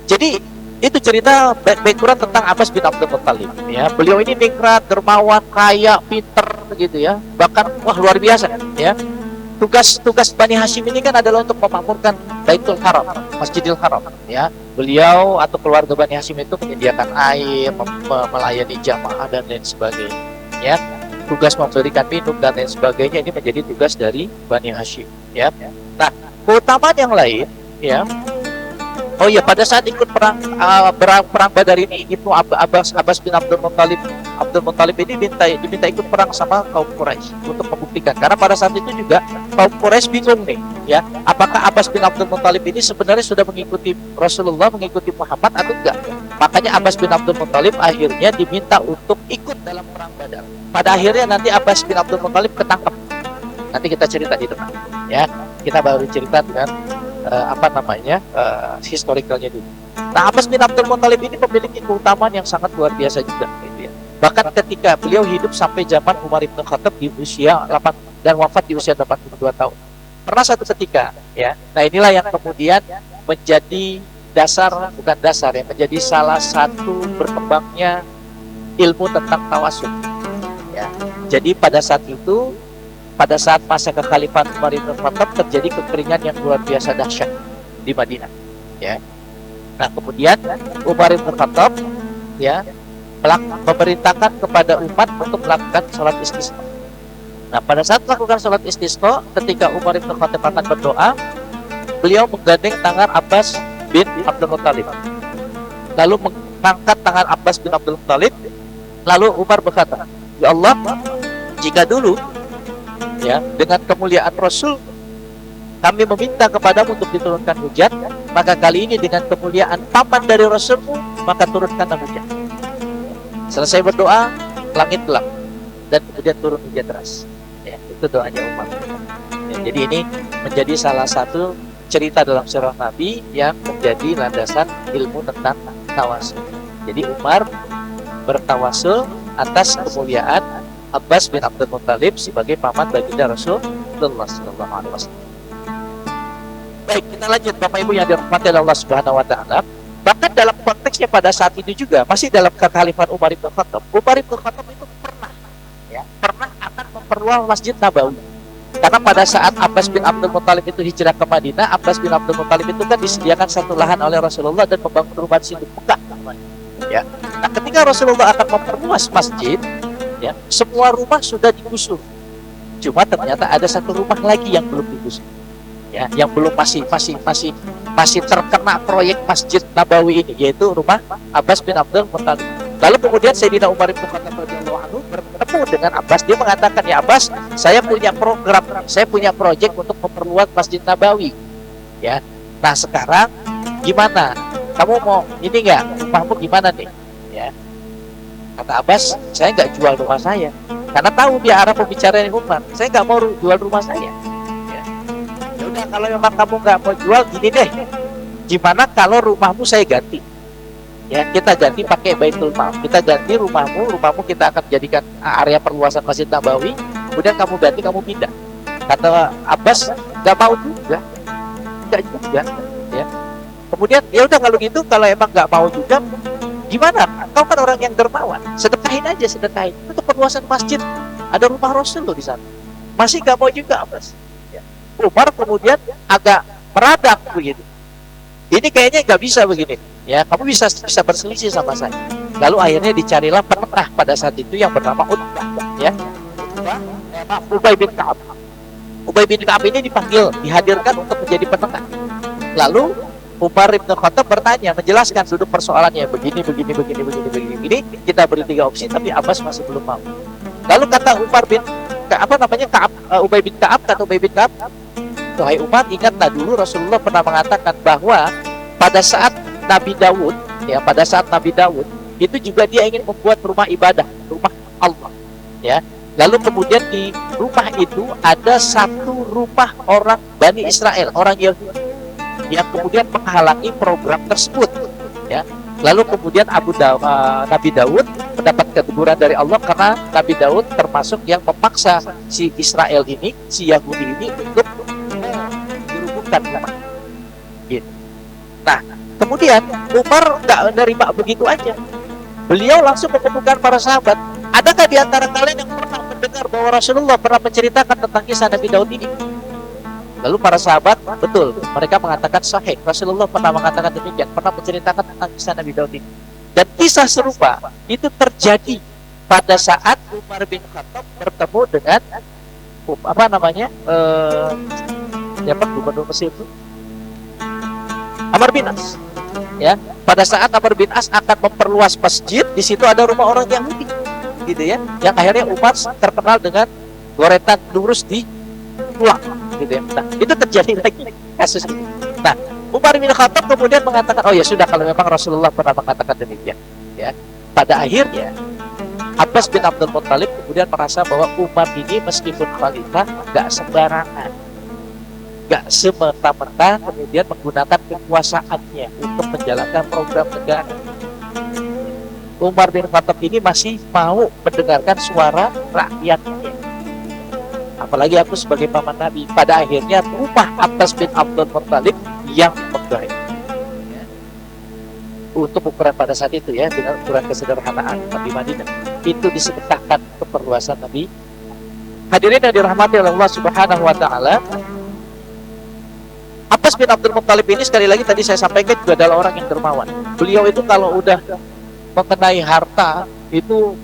Jadi itu cerita background tentang Abbas bin Abdul Muttalib, ya. Beliau ini ningrat, dermawan, kaya, pinter begitu, ya. Bahkan wah luar biasa, ya. Tugas Bani Hashim ini kan adalah untuk memakmurkan Baitul Haram, Masjidil Haram, ya. Beliau atau keluarga Bani Hashim itu menyediakan air, melayani jamaah dan lain sebagainya, ya. Tugas memberikan minum dan lain sebagainya ini menjadi tugas dari Bani Hashim, ya. Nah, keutamaan yang lain, ya. Oh iya, pada saat ikut perang Badar ini, Ibnu Abbas bin Abdul Muttalib ini diminta ikut perang sama kaum Quraisy untuk membuktikan. Karena pada saat itu juga kaum Quraisy bingung nih, ya, apakah Abbas bin Abdul Muttalib ini sebenarnya sudah mengikuti Rasulullah, mengikuti Muhammad atau enggak. Makanya Abbas bin Abdul Muttalib akhirnya diminta untuk ikut dalam perang Badar. Pada akhirnya nanti Abbas bin Abdul Muttalib ketangkep. Nanti kita cerita di depan, ya. Kita baru cerita dengan historikalnya dulu. Nah, Abbas bin Abdul Muttalib ini memiliki keutamaan yang sangat luar biasa juga, gitu ya. Bahkan ketika beliau hidup sampai zaman Umar bin Khattab di usia 8 dan wafat di usia 82 tahun. Pernah satu ketika, ya. Nah, inilah yang kemudian menjadi menjadi salah satu berkembangnya ilmu tentang tawasul, ya. Jadi pada saat itu, pada saat masa kekhalifahan Umar bin Khattab terjadi kekeringan yang luar biasa dahsyat di Madinah, ya. Nah, kemudian Umar bin Khattab, ya, memerintahkan kepada umat untuk melakukan sholat istisqa. Nah, pada saat melakukan sholat istisqa, ketika Umar bin Khattab akan berdoa, beliau menggandeng tangan Abbas bin Abdul Muttalib, lalu mengangkat tangan Abbas bin Abdul Muttalib, lalu Umar berkata, ya Allah, jika dulu, ya, dengan kemuliaan Rasul kami meminta kepadamu untuk diturunkan hujan, maka kali ini dengan kemuliaan paman dari Rasulmu, maka turunkanlah hujan. Selesai berdoa, langit gelap dan kemudian turun hujan deras, ya. Itu doanya Umar, ya. Jadi ini menjadi salah satu cerita dalam sirah Nabi yang menjadi landasan ilmu tentang tawasul. Jadi Umar bertawasul atas kemuliaan Abbas bin Abdul Muttalib sebagai paman baginda Rasulullah Sallallahu Alaihi Wasallam. Baik, kita lanjut Bapak Ibu yang dirahmati Allah Subhanahu Wa Taala. Bahkan dalam konteksnya pada saat itu juga masih dalam kekhalifahan Umar bin Khattab. Umar bin Khattab itu pernah akan memperluas Masjid Nabawi. Karena pada saat Abbas bin Abdul Muttalib itu hijrah ke Madinah, Abbas bin Abdul Muttalib itu kan disediakan satu lahan oleh Rasulullah dan membangun rumah di situ, Mekah, ya. Nah, ketika Rasulullah akan memperluas masjid, ya, semua rumah sudah digusur. Cuma ternyata ada satu rumah lagi yang belum digusur, ya, yang belum masih terkena proyek Masjid Nabawi ini, yaitu rumah Abbas bin Abdul Muttalib. Lalu kemudian Sayyidina Umar bin Khattab radhiyallahu anhu bertemu dengan Abbas. Dia mengatakan, ya Abbas, saya punya program, saya punya proyek untuk memperluas Masjid Nabawi, ya. Nah, sekarang gimana? Kamu mau ini nggak? Rumahmu gimana nih? Ya. Kata Abbas, saya nggak jual rumah saya, karena tahu dia arah pembicaraan Umar. Saya nggak mau jual rumah saya. Ya udah, kalau memang kamu nggak mau jual, gini deh, gimana kalau rumahmu saya ganti? Ya, kita ganti pakai Baitul Mal. Kita ganti rumahmu kita akan jadikan area perluasan Masjid Nabawi. Kemudian kamu ganti, kamu pindah. Kata Abbas, nggak mau juga, nggak juga, ya. Kemudian ya udah kalau gitu, kalau emang nggak mau juga, gimana? Kau kan orang yang dermawan, sedekahin aja, sedekahin. Untuk perluasan masjid, ada rumah Rasul loh di sana. Masih nggak mau juga, Abbas. Ya. Umar kemudian agak meradang begitu. Ini kayaknya nggak bisa begini. Ya, kamu bisa berselisih sama saya. Lalu akhirnya dicarilah penengah pada saat itu yang bernama Utbah, ya. Ubay bin Ka'ab. Ubay bin Ka'ab ini dipanggil, dihadirkan untuk menjadi penengah. Lalu Umar bin Khattab bertanya, menjelaskan duduk persoalannya begini. Kita beri 3 opsi, tapi Abbas masih belum mau. Lalu kata Umar bin Ubay bin Ka'ab, kata Ubay bin Ka'ab, wahai Umar, ingatlah dulu Rasulullah pernah mengatakan bahwa pada saat Nabi Daud, ya, pada saat Nabi Daud itu juga dia ingin membuat rumah ibadah, rumah Allah, ya. Lalu kemudian di rumah itu ada satu rumah orang Bani Israel, orang Yahudi, yang kemudian menghalangi program tersebut, ya. Lalu kemudian Nabi Daud mendapat teguran dari Allah karena Nabi Daud termasuk yang memaksa si Israel ini, si Yahudi ini untuk dirubuhkan rumah. Gitu. Nah, kemudian Umar nggak menerima begitu aja. Beliau langsung mengumpulkan para sahabat. Adakah di antara kalian yang pernah mendengar bahwa Rasulullah pernah menceritakan tentang kisah Nabi Daud ini? Lalu para sahabat, betul, mereka mengatakan sahih. Rasulullah pernah mengatakan demikian, pernah menceritakan tentang kisah Nabi Daud ini. Dan kisah serupa itu terjadi pada saat Umar bin Khattab bertemu dengan siapa gubernur Mesir itu? Amr bin As. Ya, pada saat Amr bin As akan memperluas masjid, di situ ada rumah orang Yahudi, gitu ya, yang akhirnya Umar terkenal dengan goretan lurus di tulang, gitu ya. Nah, itu terjadi lagi kasus ini. Nah, Umar bin Khattab kemudian mengatakan, oh ya sudah, kalau memang Rasulullah pernah mengatakan demikian, ya. Pada akhirnya Abbas bin Abdul Muttalib kemudian merasa bahwa Umar ini meskipun khalifah gak sembarangan, gak semata-mata kemudian menggunakan kekuasaannya untuk menjalankan program negara. Umar bin Khattab ini masih mau mendengarkan suara rakyatnya. Apalagi aku sebagai paman Nabi. Pada akhirnya rumah Abbas bin Abdul Muttalib yang memegang. Ya. Untuk ukuran pada saat itu, ya, dengan ukuran kesederhanaan Nabi Madinah, itu disedekahkan untuk perluasan Nabi. Hadirin yang dirahmati oleh Allah Subhanahu wa taala, Abbas bin Abdul Muttalib ini sekali lagi tadi saya sampaikan juga adalah orang yang dermawan. Beliau itu kalau udah mengenai harta itu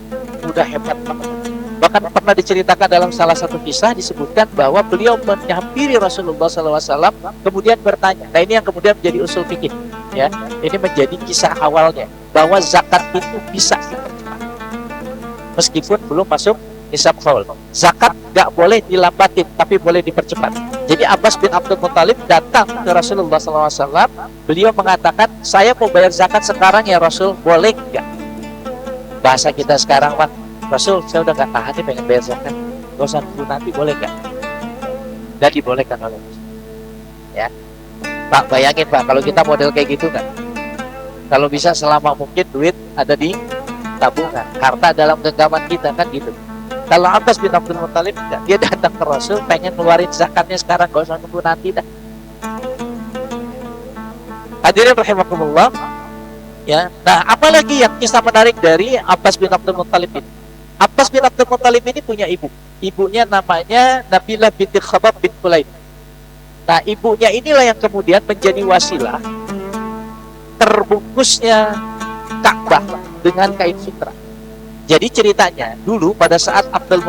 udah hebat banget. Bahkan pernah diceritakan dalam salah satu kisah disebutkan bahwa beliau menghampiri Rasulullah SAW kemudian bertanya. Nah, ini yang kemudian menjadi usul fikih, ya. Ini menjadi kisah awalnya bahwa zakat itu bisa dipercepat meskipun belum masuk nisab haul. Zakat nggak boleh dilambatin, tapi boleh dipercepat. Jadi Abbas bin Abdul Muttalib datang ke Rasulullah SAW. Beliau mengatakan, saya mau bayar zakat sekarang ya Rasul, boleh nggak? Bahasa kita sekarang, Pak, Rasul, saya udah nggak tahan nih pengen bayar zakat. Gak usah nunggu nanti, boleh nggak? Dan dibolehkan oleh Rasul. Ya, Pak, bayangin Pak, kalau kita model kayak gitu kan, kalau bisa selama mungkin duit ada di tabungan, harta dalam genggaman kita kan gitu. Kalau Abbas bin Abdul Muttalib enggak, dia datang ke Rasul pengen ngeluarin zakatnya sekarang, gak usah nunggu nanti dah. Hadirin rahimakumullah, ya. Nah, apalagi yang kisah menarik dari Abbas bin Abdul Muttalib ini? Abbas bin Abdul Muttalib ini punya ibu. Ibunya namanya Nabilah binti Khabab bin Kulaib. Nah, ibunya inilah yang kemudian menjadi wasilah terbungkusnya Ka'bah dengan kain sutra. Jadi ceritanya dulu pada saat Abbas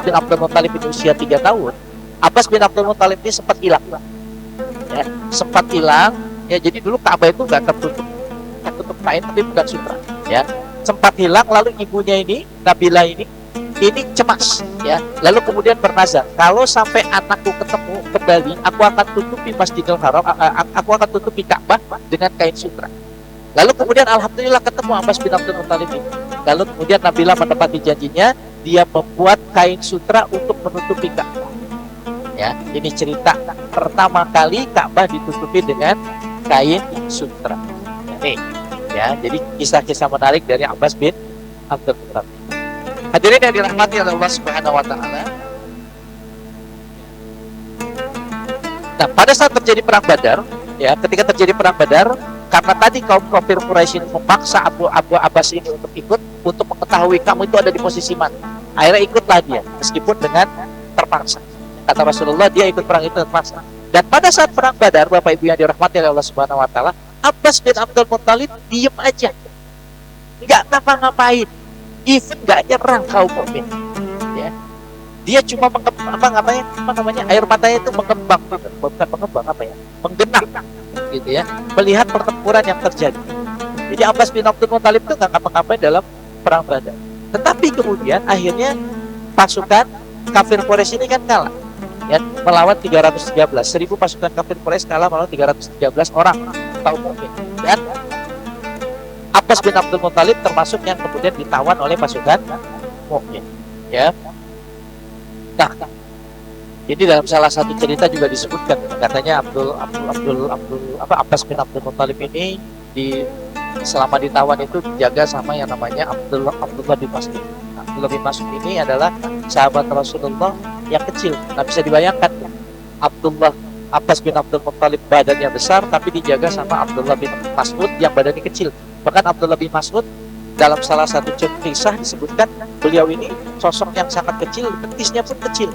bin Abdul Muttalib ini usia 3 tahun, Abbas bin Abdul Muttalib ini sempat hilang, ya, sempat hilang, ya. Jadi dulu Ka'bah itu nggak tertutup kain tapi bukan sutra, ya, sempat hilang. Lalu ibunya ini Nabilah ini cemas, ya, lalu kemudian bernazar, kalau sampai anakku ketemu kembali, aku akan tutupi Masjidil Haram, aku akan tutupi Ka'bah dengan kain sutra. Lalu kemudian alhamdulillah ketemu Abbas bin Abdul Muttalib ini. Lalu kemudian Nabilah menepati janjinya, dia membuat kain sutra untuk menutupi Ka'bah. Ya, ini cerita pertama kali Ka'bah ditutupi dengan kain sutra. Ini, ya, jadi kisah-kisah menarik dari Abbas bin Abdul Muttalib. Hadirin yang dirahmati oleh Allah Subhanahu wa taala. Nah, pada saat terjadi perang Badar, ya, ketika terjadi perang Badar, karena tadi kaum kafir Quraisy ini memaksa Abu Abbas ini untuk ikut, untuk mengetahui kamu itu ada di posisi mana. Akhirnya ikutlah dia, meskipun dengan terpaksa. Kata Rasulullah, dia ikut perang itu terpaksa. Dan pada saat perang Badar, Bapak Ibu yang dirahmati oleh Allah Subhanahu Wa Taala, Abbas bin Abdul Muttalib diem aja, nggak ngapa-ngapain, even nggak nyerang kaum mukmin. Ya, dia cuma air matanya itu mengembang, bukan mengembang menggenang, gitu ya, melihat pertempuran yang terjadi. Jadi Abbas bin Abdul Muttalib itu nggak ngapa-ngapain dalam perang Badar. Tetapi kemudian akhirnya pasukan kafir Quraisy ini kan kalah, ya, melawan 313, 1000 pasukan kafir Quraisy kalah melawan 313 orang kaum mukmin. Dan Abbas bin Abdul Muttalib termasuk yang kemudian ditawan oleh pasukan mukmin, ya. Nah, jadi dalam salah satu cerita juga disebutkan, katanya Abbas bin Abdul Muttalib ini selama ditawan itu dijaga sama yang namanya Abdullah bin Mas'ud. Abdullah bin Mas'ud ini adalah sahabat Rasulullah yang kecil. Nah, bisa dibayangkan Abbas bin Abdul Muttalib badannya besar, tapi dijaga sama Abdullah bin Mas'ud yang badannya kecil. Bahkan Abdullah bin Mas'ud dalam salah satu kisah disebutkan beliau ini sosok yang sangat kecil, betisnya pun kecil,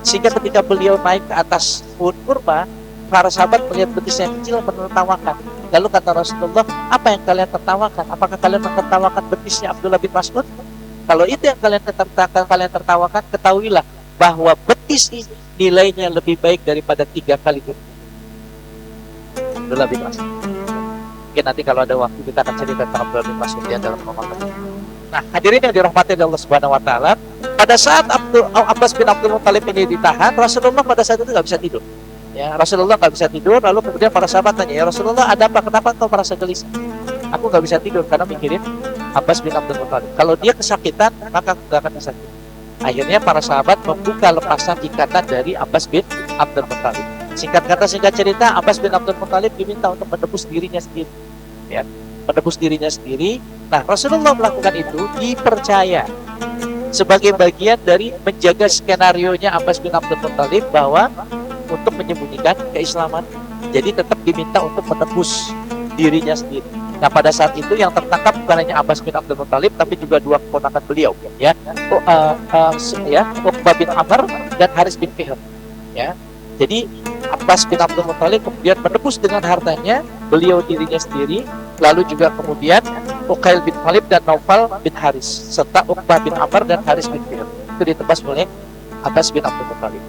sehingga ketika beliau naik ke atas pohon kurma, para sahabat melihat betisnya yang kecil menertawakan. Lalu kata Rasulullah, apa yang kalian tertawakan? Apakah kalian mentertawakan betisnya Abdullah bin Mas'ud? Kalau itu yang kalian tertawakan, ketahuilah bahwa betis ini nilainya lebih baik daripada 3 kali hidup Abdullah bin Mas'ud. Mungkin nanti kalau ada waktu kita akan cerita tentang Abdullah bin Mas'ud ya dalam pemaparan. Nah, hadirin yang dirahmati Allah Subhanahu Wa Taala, pada saat Abbas bin Abdul Muttalib ini ditahan, Rasulullah pada saat itu nggak bisa tidur. Ya, Rasulullah nggak bisa tidur. Lalu kemudian para sahabat tanya, ya Rasulullah, ada apa? Kenapa kau merasa gelisah? Aku nggak bisa tidur karena mikirin Abbas bin Abdul Muttalib. Kalau dia kesakitan, maka aku nggak akan bisa tidur. Akhirnya para sahabat membuka lepasan ikatan dari Abbas bin Abdul Muttalib. Singkat kata, singkat cerita, Abbas bin Abdul Muttalib diminta untuk menebus dirinya sendiri, ya, menebus dirinya sendiri. Nah, Rasulullah melakukan itu dipercaya sebagai bagian dari menjaga skenarionya Abbas bin Abdul Muttalib bahwa untuk menyembunyikan keislaman. Jadi tetap diminta untuk menebus dirinya sendiri. Nah, pada saat itu yang tertangkap bukan hanya Abbas bin Abdul Muttalib, tapi juga 2 keponakan beliau, ya, Uqbah bin Amr dan Haris bin Fihr, ya. Jadi Abbas bin Abdul Muttalib kemudian menebus dengan hartanya beliau dirinya sendiri, lalu juga kemudian Uqail bin Khalid dan Naufal bin Haris serta Uqbah bin Amr dan Haris bin Fihr itu ditebas oleh Abbas bin Abdul Muttalib,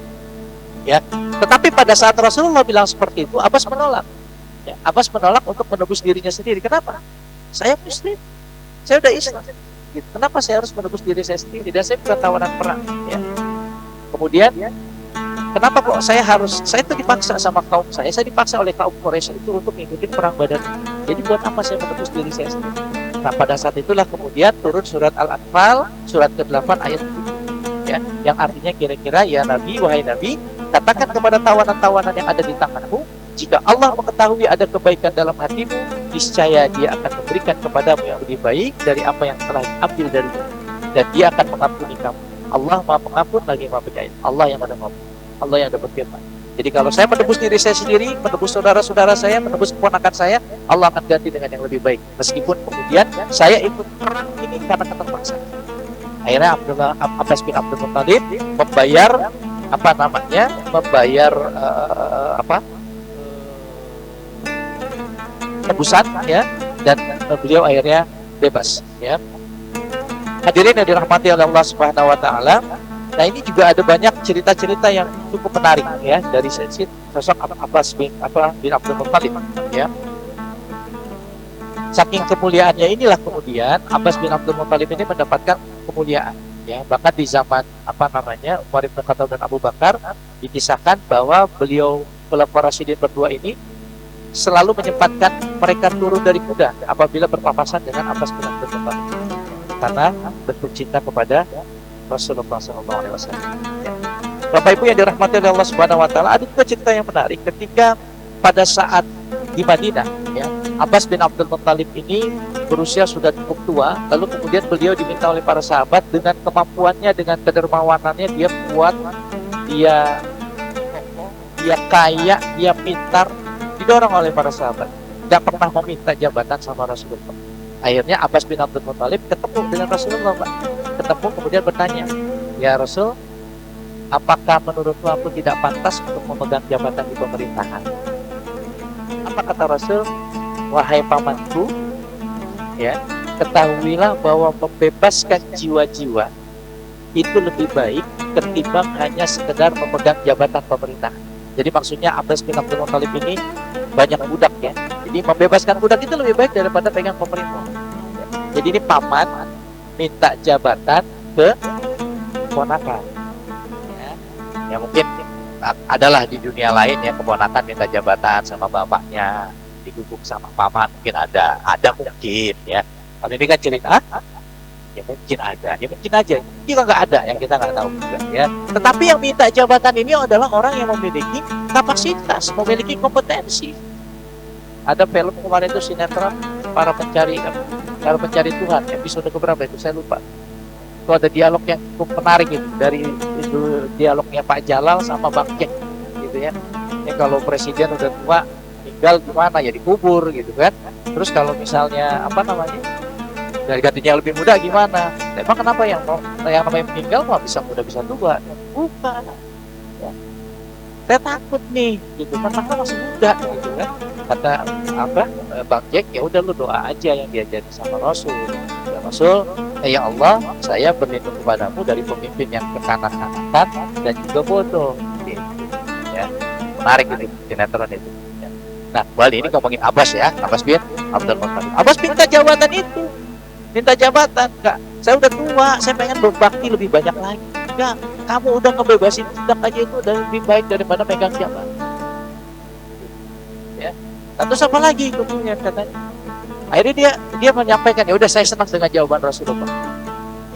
ya. Tetapi pada saat Rasulullah bilang seperti itu, Abbas menolak, ya. Abbas menolak untuk menebus dirinya sendiri. Kenapa? Saya Muslim, saya udah Islam, gitu. Kenapa saya harus menebus diri saya sendiri? Dan saya bukan tawanan perang, ya. Kemudian kenapa kok saya itu dipaksa sama kaum saya dipaksa oleh kaum Quraisy itu untuk mengikuti perang Badar. Jadi buat apa saya menebus diri saya sendiri? Nah, pada saat itulah kemudian turun surat Al-Anfal, surat ke-8 ayat 7, ya, yang artinya kira-kira, ya Nabi, wahai Nabi, katakan kepada tawanan-tawanan yang ada di tanganmu, jika Allah mengetahui ada kebaikan dalam hatimu, niscaya Dia akan memberikan kepadamu yang lebih baik dari apa yang telah diambil darimu, dan Dia akan mengampuni kamu. Allah Maha Pengampun lagi Maha Penyayang. Allah yang Maha Pengampun, Allah yang ada berfirman. Jadi kalau saya menebus diri saya sendiri, menebus saudara-saudara saya, menebus keponakan saya, Allah akan ganti dengan yang lebih baik. Meskipun kemudian saya ikut perang ini karena keterpaksaan. Akhirnya Abbas bin Abdul Muttalib membayar tebusan, ya, dan beliau akhirnya bebas, ya. Hadirin yang dirahmati oleh Allah Subhanahu Wa Taala. Nah, ini juga ada banyak cerita-cerita yang cukup menarik, ya, dari sosok Abbas bin Abdul Muttalib, ya. Saking kemuliaannya inilah kemudian Abbas bin Abdul Muttalib ini mendapatkan kemuliaan, ya. Bahkan di zaman Umar bin Khattab dan Abu Bakar dikisahkan bahwa beliau Khulafaur Rasyidin berdua ini selalu menyempatkan mereka turun dari kuda apabila berpapasan dengan Abbas bin Abdul Muttalib karena bentuk cinta kepada Rasulullah SAW. Ya. Bapak Ibu yang dirahmati oleh Allah Subhanahu Wa Taala, ada juga cerita yang menarik ketika pada saat di Madinah, ya, Abbas bin Abdul Muttalib ini berusia sudah cukup tua, lalu kemudian beliau diminta oleh para sahabat dengan kemampuannya, dengan kedermawanannya, dia kuat, dia dia kaya, dia pintar, didorong oleh para sahabat. Gak pernah meminta jabatan sama Rasulullah. Akhirnya Abbas bin Abdul Muthalib ketemu dengan Rasulullah, Pak. Ketemu kemudian bertanya, ya Rasul, apakah menurutmu aku tidak pantas untuk memegang jabatan di pemerintahan? Apa kata Rasul? Wahai pamanku, ya, ketahuilah bahwa membebaskan jiwa-jiwa itu lebih baik ketimbang hanya sekedar memegang jabatan pemerintahan. Jadi maksudnya Abbas bin Abdul Muthalib ini banyak budak ya. Jadi membebaskan budak itu lebih baik daripada pegang pemerintah. Jadi ini paman minta jabatan ke keponakan. Ya mungkin adalah di dunia lain ya, keponakan minta jabatan sama bapaknya, didukung sama paman, mungkin ada mungkin ya. Kalau ini kan cerita, ya mungkin ada, ya mungkin aja, juga nggak ada yang kita nggak tahu juga ya. Tetapi yang minta jabatan ini adalah orang yang memiliki kapasitas, memiliki kompetensi. Ada film kemarin itu sinetron para pencari Tuhan, episode keberapa itu saya lupa. Itu ada dialog yang cukup menarik itu, dari itu dialognya Pak Jalal sama Bang Jack gitu ya. Ini kalau presiden udah tua tinggal gimana ya, dikubur gitu kan. Terus kalau misalnya apa namanya, dari gantinya lebih muda gimana? Emang kenapa yang namanya meninggal kok bisa muda bisa tua? Bukan. Ya. Saya takut nih gitu kan, maka masih muda gitu kan. Kata apa Bang Jack, ya udah lu doa aja yang diajarin sama Rasul. Ya Rasul, ya Allah, saya berlindung kepadamu dari pemimpin yang kekanak-kanakan dan juga bodoh. Gitu. Ya. Menarik itu sinetron itu. Ya. Nah, kembali ini ngomongin Abbas ya, Abbas bin Abdul Muthalib. Abbas minta jabatan itu, minta jabatan. Enggak, saya udah tua, saya pengen berbakti lebih banyak lagi. Enggak, kamu udah ngebebasin budak aja itu udah lebih baik daripada megang jabatan. Ya. Terus apa lagi kemudian katanya? Akhirnya dia menyampaikan, ya udah saya senang dengan jawaban Rasulullah.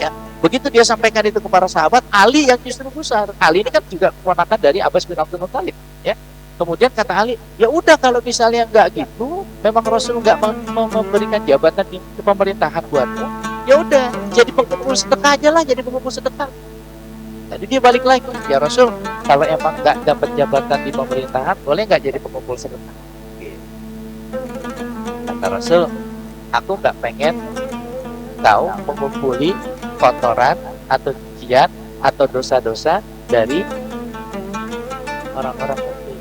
Ya, begitu dia sampaikan itu kepada sahabat, Ali yang justru besar. Ali ini kan juga keponakan dari Abbas bin Abdul Muthalib. Ya, kemudian kata Ali, ya udah kalau misalnya nggak gitu, memang Rasul nggak memberikan jabatan di pemerintahan buatmu, ya udah jadi pengumpul sedekah aja lah, jadi pengumpul sedekah. Tadi dia balik lagi, ya Rasul, kalau emang nggak dapat jabatan di pemerintahan, boleh nggak jadi pengumpul sedekah? Kata Rasul, aku nggak pengen kau mengumpuli kotoran atau cucian atau dosa-dosa dari orang-orang mukmin.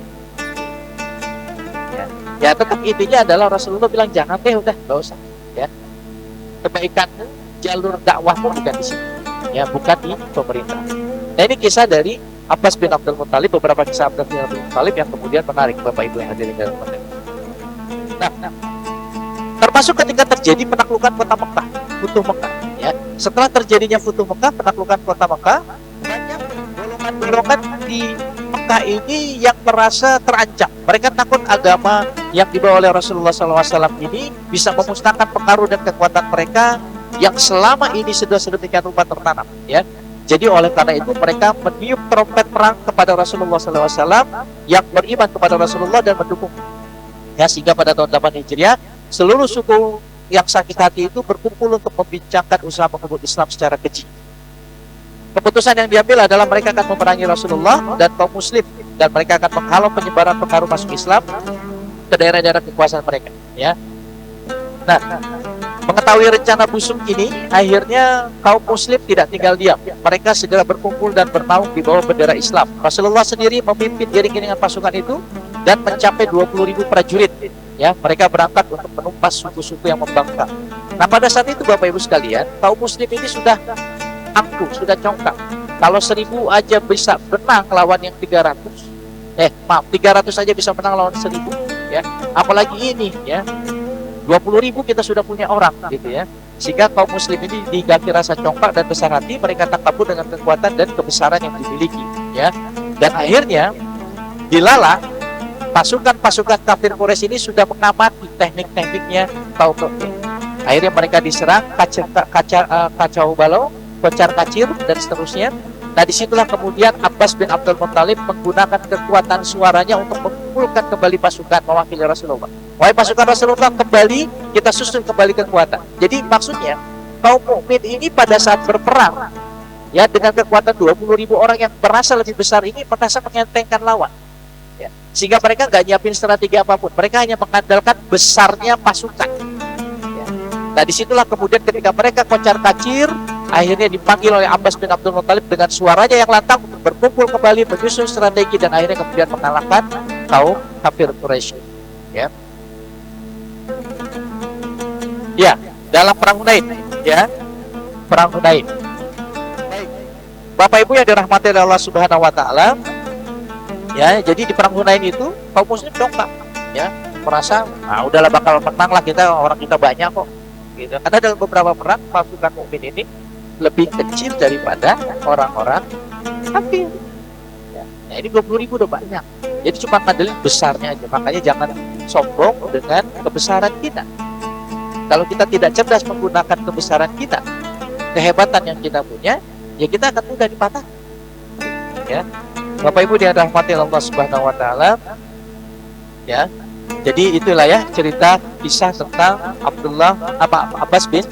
Ya, tetap intinya adalah Rasulullah bilang jangan deh, udah nggak usah. Ya, kebaikanmu, jalur dakwahmu bukan di sini, ya bukan di pemerintah. Nah ini kisah dari Abbas bin Abdul Muthalib, beberapa kisah Abbas bin Abdul Muthalib yang kemudian menarik Bapak Ibu yang hadirin dalam konten. Nah, termasuk ketika terjadi penaklukan kota Mekah, Futuh Mekah. Ya, setelah terjadinya Futuh Mekah, penaklukan kota Mekah, banyak golongan-golongan di Mekah ini yang merasa terancam. Mereka takut agama yang dibawa oleh Rasulullah SAW ini bisa memusnahkan pengaruh dan kekuatan mereka yang selama ini sudah sedemikian rupa tertanam. Ya, jadi oleh karena itu mereka meniup trompet perang kepada Rasulullah SAW yang beriman kepada Rasulullah dan mendukung. Ya, sehingga pada tahun 8 Hijriah seluruh suku yang sakit hati itu berkumpul untuk membincangkan usaha menghubung Islam secara keji. Keputusan yang diambil adalah mereka akan memerangi Rasulullah dan kaum muslim, dan mereka akan menghalau penyebaran pengaruh masuk Islam ke daerah-daerah kekuasaan mereka. Ya. Nah, mengetahui rencana busuk ini, akhirnya kaum muslim tidak tinggal diam. Mereka segera berkumpul dan bernaung di bawah bendera Islam. Rasulullah sendiri memimpin iring-iringan pasukan itu dan mencapai 20.000 prajurit. Ya, mereka berangkat untuk menumpas suku-suku yang membangkang. Nah, pada saat itu Bapak Ibu sekalian, kaum muslim ini sudah angkuh, sudah congkak. Kalau 1.000 aja bisa menang lawan yang 300 aja bisa menang lawan 1.000, ya. Apalagi ini, ya. 20.000 kita sudah punya orang, gitu ya. Sehingga kaum muslim ini diganti rasa congkak dan besar hati, mereka takabur dengan kekuatan dan kebesaran yang dimiliki, ya. Dan akhirnya dilalah pasukan-pasukan kafir Quraisy ini sudah mengamati teknik-tekniknya kaum mukmin. Akhirnya mereka diserang, kacau balau, kocar kacir dan seterusnya. Nah, disitulah kemudian Abbas bin Abdul Muthalib menggunakan kekuatan suaranya untuk mengumpulkan kembali pasukan mewakili Rasulullah. Wahai pasukan Rasulullah, kembali, kita susun kembali kekuatan. Jadi maksudnya kaum mukmin ini pada saat berperang, ya, dengan kekuatan 20.000 orang yang merasa lebih besar ini merasa mengentengkan lawan. Ya. Sehingga mereka nggak nyiapin strategi apapun, mereka hanya mengandalkan besarnya pasukan. Ya. Nah disitulah kemudian ketika mereka kocar kacir, akhirnya dipanggil oleh Abbas bin Abdul Muthalib dengan suaranya yang lantang untuk berkumpul kembali, menyusun strategi, dan akhirnya kemudian mengalahkan kaum kafir Quraisy. Ya. Ya, dalam perang Hunain, ya, perang Hunain. Bapak Ibu yang dirahmati oleh Allah Subhanahu Wa Taala, ya, jadi di perang Hunain itu kaum muslim dongkak, ya, merasa, udahlah bakal menang lah kita, orang kita banyak kok, gitu. Karena dalam beberapa perang pasukan mukmin ini lebih kecil daripada orang-orang kafir. Ya, ini 20.000 udah banyak. Jadi cuma ngandelin besarnya aja. Makanya jangan sombong dengan kebesaran kita. Kalau kita tidak cerdas menggunakan kebesaran kita, kehebatan yang kita punya, ya kita akan mudah dipatahkan. Ya, Bapak Ibu yang dirahmati Allah Subhanahu Wa Taala, ya. Jadi itulah ya cerita kisah tentang Abbas bin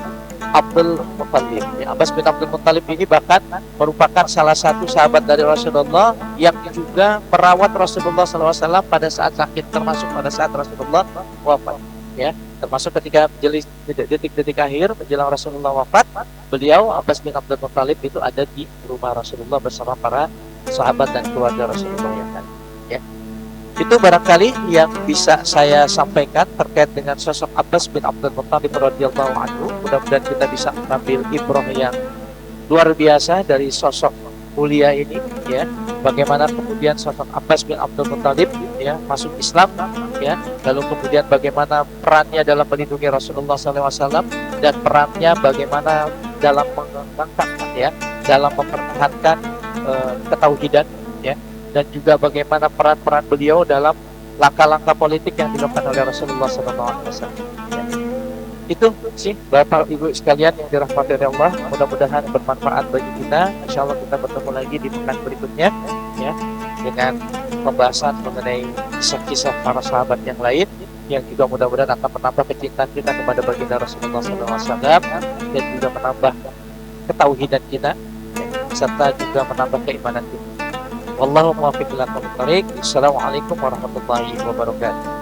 Abdul Muthalib. Ya, Abbas bin Abdul Muthalib ini bahkan merupakan salah satu sahabat dari Rasulullah yang juga merawat Rasulullah SAW pada saat sakit, termasuk pada saat Rasulullah wafat. Ya, termasuk ketika detik-detik akhir menjelang Rasulullah wafat, beliau Abbas bin Abdul Muthalib itu ada di rumah Rasulullah bersama para sahabat dan keluarga Rasulullah yang lain. Ya. Itu barangkali yang bisa saya sampaikan terkait dengan sosok Abbas bin Abdul Muthalib radhiyallahu anhu. Mudah-mudahan kita bisa mengambil ibrah yang luar biasa dari sosok mulia ini, ya. Bagaimana kemudian sosok Abbas bin Abdul Muthalib, ya, masuk Islam, ya. Lalu kemudian bagaimana perannya dalam melindungi Rasulullah SAW, dan perannya bagaimana dalam mengembangkan, ya, dalam mempertahankan ketauhidan, ya. Dan juga bagaimana peran-peran beliau dalam langkah-langkah politik yang dilakukan oleh Rasulullah SAW. Ya. Itu sih Bapak Ibu sekalian yang dirahmati oleh Allah. Mudah-mudahan bermanfaat bagi kita. Insya Allah kita bertemu lagi di pekan berikutnya, ya, dengan pembahasan mengenai kisah-kisah para sahabat yang lain, yang juga mudah-mudahan akan menambah kecintaan kita kepada baginda Rasulullah SAW, dan juga menambah ketauhidan kita, ya, serta juga menambah keimanan kita. Wallahu muwaffiq ila aqwamit thoriq. Assalamualaikum warahmatullahi wabarakatuh.